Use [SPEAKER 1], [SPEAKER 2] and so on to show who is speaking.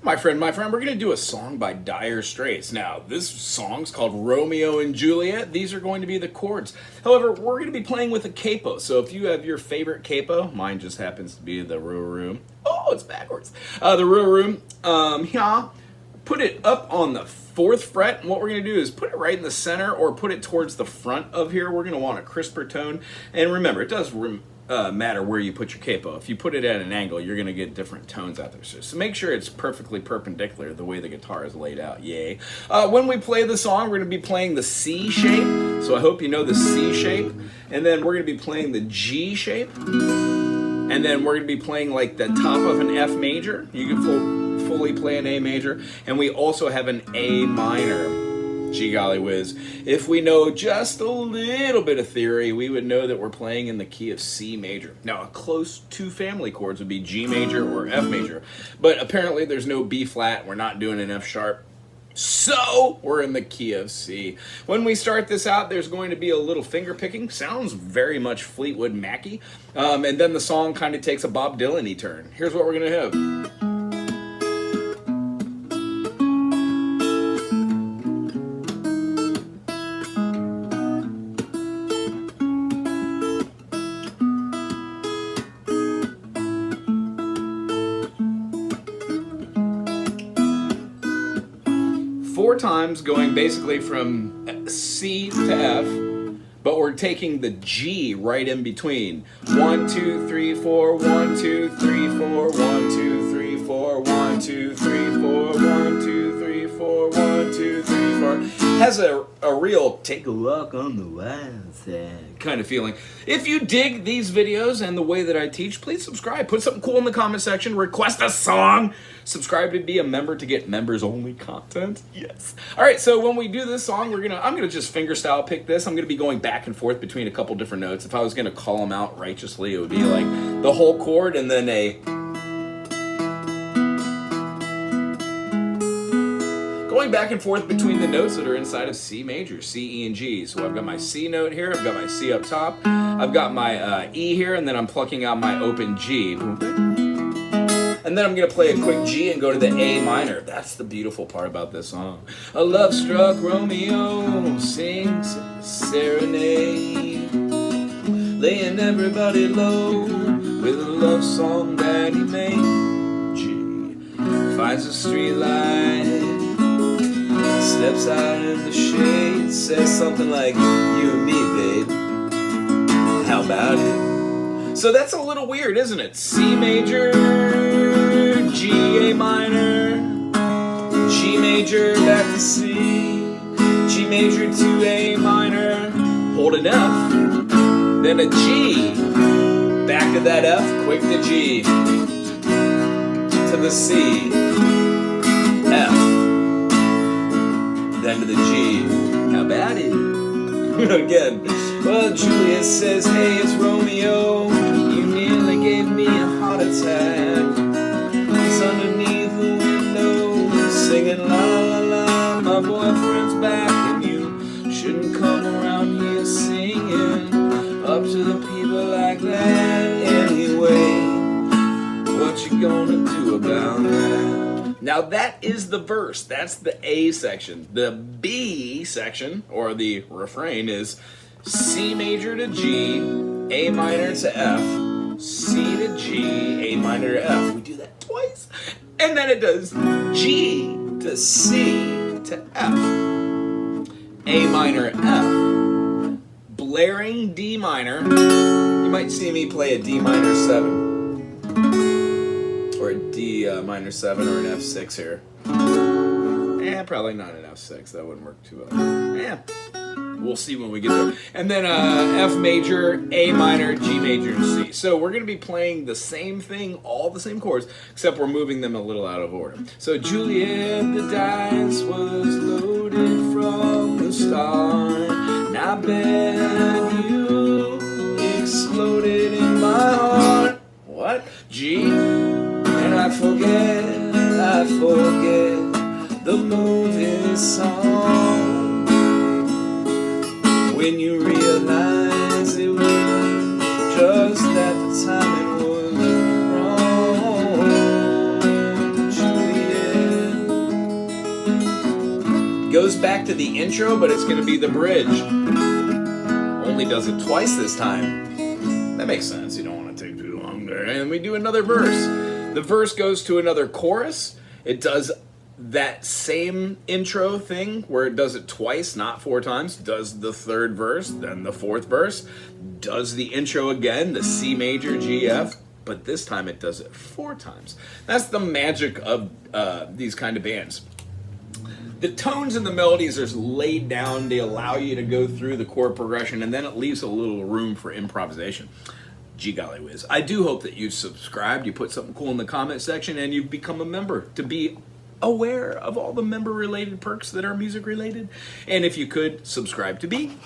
[SPEAKER 1] My friend, we're going to do a song by Dire Straits. Now, this song's called Romeo and Juliet. These are going to be the chords. However, we're going to be playing with a capo. So if you have your favorite capo, mine just happens to be the Room. Oh, it's backwards. The Room. Yeah. Put it up on the 4th fret, and what we're going to do is put it right in the center or put it towards the front of here. We're going to want a crisper tone. And remember, it does matter where you put your capo. If you put it at an angle, you're going to get different tones out there. So make sure it's perfectly perpendicular the way the guitar is laid out. Yay. When we play the song, we're going to be playing the C shape. So I hope you know the C shape. And then we're going to be playing the G shape. And then we're going to be playing like the top of an F major. You can fully play an A major. And we also have an A minor. Gee golly whiz. If we know just a little bit of theory, we would know that we're playing in the key of C major. Now, a close two family chords would be G major or F major. But apparently there's no B flat. We're not doing an F sharp. So we're in the key of C. When we start this out, there's going to be a little finger picking. Sounds very much Fleetwood Macy. And then the song kind of takes a Bob Dylan-y turn. Here's what we're going to have. 4 times, going basically from C to F, but we're taking the G right in between. 1, 2, 3, 4, 1, 2, 3, 4, 1, 2, 3, 4, 1, 2, 3, 4, 1, 2, 3, 4, 1, 2, 3, 4. Has a real take a walk on the wild side kind of feeling. If you dig these videos and the way that I teach, please subscribe. Put something cool in the comment section. Request a song. Subscribe to be a member to get members only content. Yes. All right, so when we do this song, I'm gonna just fingerstyle pick this. I'm gonna be going back and forth between a couple different notes. If I was gonna call them out righteously, it would be like the whole chord and then a going back and forth between the notes that are inside of C major, C, E, and G. So I've got my C note here, I've got my C up top, I've got my E here, and then I'm plucking out my open G. And then I'm going to play a quick G and go to the A minor. That's the beautiful part about this song. A love-struck Romeo sings a serenade, laying everybody low with a love song that he made. G finds a street light, steps out in the shade, says something like, you and me, babe, how about it? So that's a little weird, isn't it? C major, G, A minor, G major, back to C, G major to A minor, hold an F, then a G, back to that F, quick to G, to the C, F, then to the G. How about it? Again. Well, Juliet says, hey, it's Romeo. You nearly gave me a heart attack. He's underneath the window, singing la la la. My boyfriend's back, and you shouldn't come around here singing up to the people like that. Anyway, what you gonna do about that? Now that is the verse. That's the A section. The B section, or the refrain, is C major to G, A minor to F, C to G, A minor to F. We do that twice. And then it does G to C to F, A minor F, blaring D minor. You might see me play a D minor 7. Or a D minor 7 or an F6 here. Probably not an F6. That wouldn't work too well. We'll see when we get there. And then F major, A minor, G major, and C. So we're going to be playing the same thing, all the same chords, except we're moving them a little out of order. So Juliet, the dice was loaded from the start. And I bet you exploded in my heart. What? G? And I forget the movie song. When you realize it was just at the time it was wrong. Juliet, goes back to the intro, but it's going to be the bridge. Only does it twice this time. That makes sense. You don't want to take too long there. And we do another verse. The verse goes to another chorus. It does that same intro thing where it does it twice, not 4 times. Does the third verse, then the 4th verse. Does the intro again, the C major, G, F. But this time it does it 4 times. That's the magic of these kind of bands. The tones and the melodies are laid down. They allow you to go through the chord progression, and then it leaves a little room for improvisation. Gee golly whiz. I do hope that you've subscribed, you put something cool in the comment section, and you've become a member to be aware of all the member-related perks that are music-related. And if you could, subscribe to be